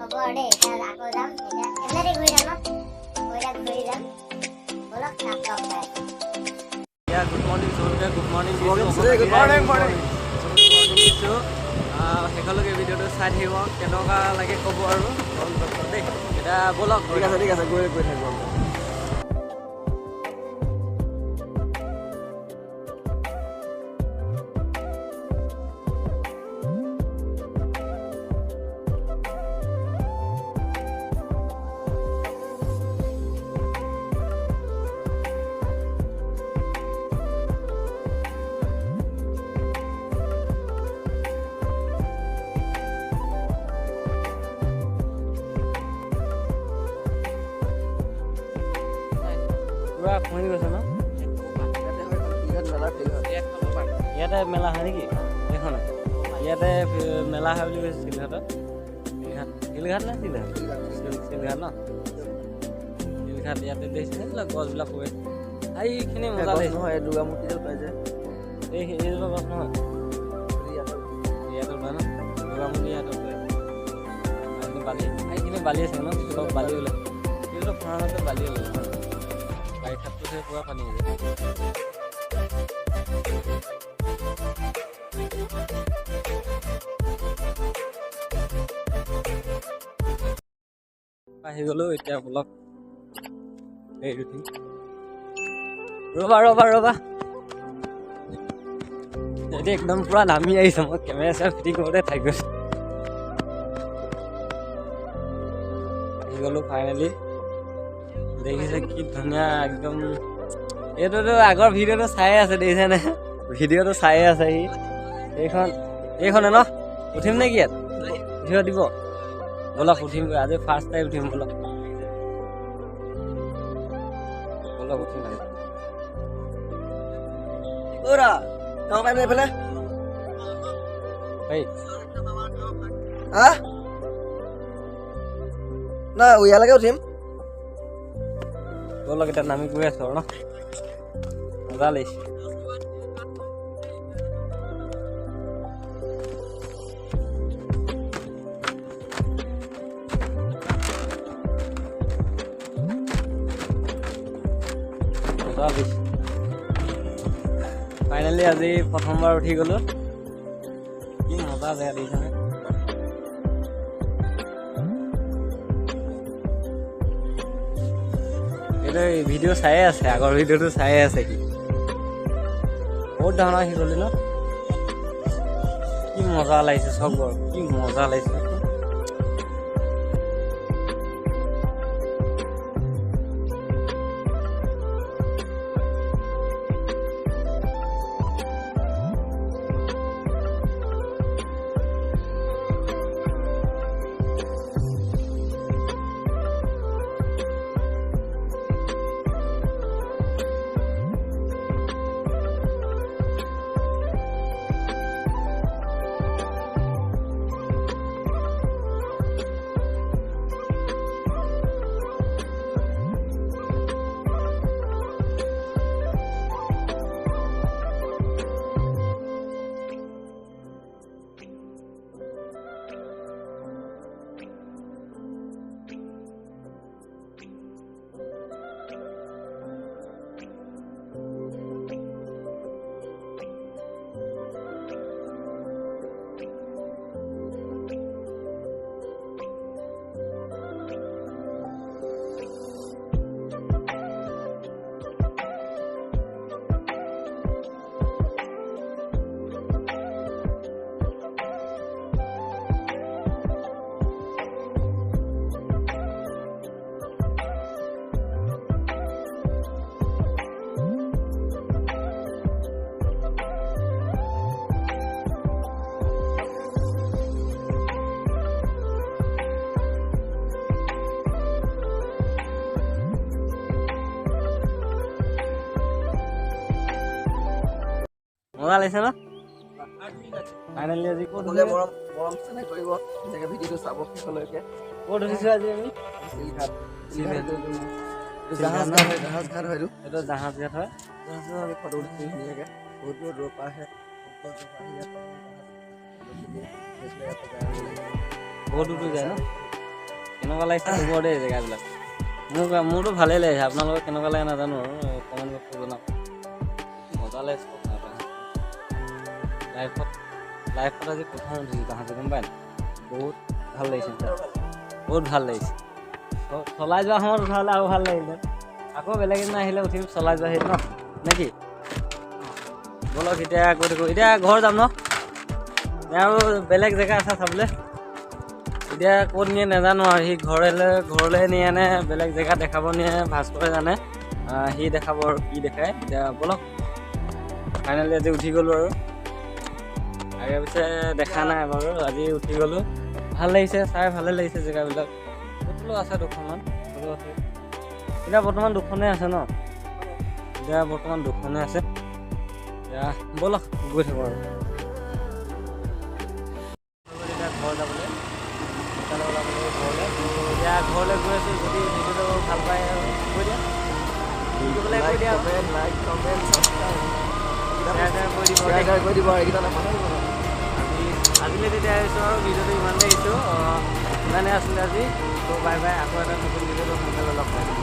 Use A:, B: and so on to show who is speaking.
A: হ'ব আৰু দেই এতিয়া আকৌ যাম এতিয়া এমনেদি ঘূৰি যাম ন ঘূৰি যাম বলক নাপ লগ পাই
B: গুড মৰ্ণিং সৰুকে গুড মৰ্ণিং দিছোঁ শেষলৈকে ভিডিঅ'টো চাই থাকিব কেনেকুৱা লাগে ক'ব আৰু দেই এতিয়া ব'লক
C: ঠিক আছে গৈ থাকিব
B: পুৰা খহি গৈছে ন ইয়াতে মেলা হয় নেকি এইখনে ইয়াতে মেলা হয় বুলি কৈছে শিলঘাটত শিলঘাট নে শিলঘাট ন শিলঘাট ইয়াতে দেখিছে এইবিলাক গছবিলাক পৰে এইখিনি মজা লাগিছে
C: নহয় দুৰ্গা মূৰ্তি যে পাই যে
B: এইজোপা গছ নহয় ইয়াতে পায় ন দুৰ্গা মূৰ্তি ইয়াতে পৰে বালি এইখিনি বালি আছে ন অলপ বালি ওলাই কিন্তু ফ্ৰাণতে বালি ওলাই বাৰিষাতটোহে পুৰা পানী হৈ যায় আহি গ'লো এতিয়া বলক এই উঠি ৰ'বা এতিয়া একদম পুৰা নামি আহিছে মই কেমেৰা চেমেৰা ফিটিং কৰোঁতে থাকি গৈছোঁ আহি গ'লো ফাইনেলি দেখিছে কি ধুনীয়া একদম এইটোতো আগৰ ভিডিঅ'টো চাই আছে দেখিছেনে ভিডিঅ'টো চাই আছে সি এইখনে ন উঠিম নে কি ইয়াত উঠিব দিব বলক উঠিম আজি ফাৰ্ষ্ট টাইম উঠিম বলক উঠিম
C: এইফালে না ইয়ালৈকে উঠিম
B: বলক এতিয়া নামি গৈ আছো আৰু ন মজা লাগিছে ফাইনেলি আজি প্ৰথমবাৰ উঠি গ'লো কি মজা জেগা দেখিছেনে এইটো ভিডিঅ' চায়ে আছে আগৰ ভিডিঅ'টো চায়ে আছে কি বহুত ডাঙৰ আহি গ'লি ন কি মজা লাগিছে চব কি মজা লাগিছে মজা লাগিছে ন ফাইনেলি আজি ক'ত
C: মৰম চেনেহ কৰিব এনেকৈ ভিডিঅ'টো চাব শেষলৈকে
B: ক'ত উঠিছোঁ আজি আমি
C: জাহাজ ঘাট হয়তো
B: এইটো জাহাজ ঘাট হয়
C: জাহাজত আমি ফটো উঠিছোঁ ধুনীয়াকৈ বহুত দূৰৰ পৰা আহে
B: বহুত দূৰ যায় ন কেনেকুৱা লাগিছে ক'ব দেই জেগাবিলাক মোৰতো ভালেই লাগিছে আপোনালোকে কেনেকুৱা লাগে নাজানো আৰু কমেণ্ট বক্সত জনাওক মজা লাগিছে লাইফত আজি প্ৰথম উঠিছোঁ তাহাঁতি গম পায় নাই বহুত ভাল লাগিছে বহুত ভাল লাগিছে চলাই যোৱা সময়ত উঠালে আৰু ভাল লাগিলে আকৌ বেলেগ এদিন আহিলে উঠিম চলাই যোৱা সেইটো ন নে কি ব'লক এতিয়া গৈ থাকোঁ এতিয়া ঘৰ যাম ন আৰু বেলেগ জেগা আছে চাবলৈ এতিয়া ক'ত নিয়ে নাজানো আৰু সি ঘৰলৈ নিয়ে নে বেলেগ জেগা দেখাব নিয়ে ভাস্কৰে জানে সি দেখাব আৰু কি দেখায় এতিয়া ব'লক ফাইনেলি আজি উঠি গ'লোঁ আৰু আগে পিছে দেখা নাই বাৰু আজি উঠি গ'লোঁ ভাল লাগিছে চাই ভালে লাগিছে জেগাবিলাক হোটেলো আছে দুখনমান হোটেলো আছে এতিয়া বৰ্তমান দুখনেই আছে ন এতিয়া বৰ্তমান দুখনেই আছে এতিয়া ব'লক গৈ থাকোঁ আৰু এতিয়া ঘৰ যাবলৈ এতিয়া ঘৰলৈ গৈ আছোঁ যদি ভিডিঅ'টো ভাল পায় কৈ দিয়া কৈ দিয়া
C: লাইক কমেণ্ট ছাবস্ক্ৰাইব
B: শ্বেয়াৰ
C: কৰি দিব এইকেইটা নাপাহৰিব
B: আজিলৈ তেতিয়া আহিছোঁ আৰু ভিডিঅ'টো ইমানেই আহিছোঁ ইমানেই আছিলে আজি ত' বাই বাই আকৌ এটা নতুন ভিডিঅ'টো সোনকালে লগ পাম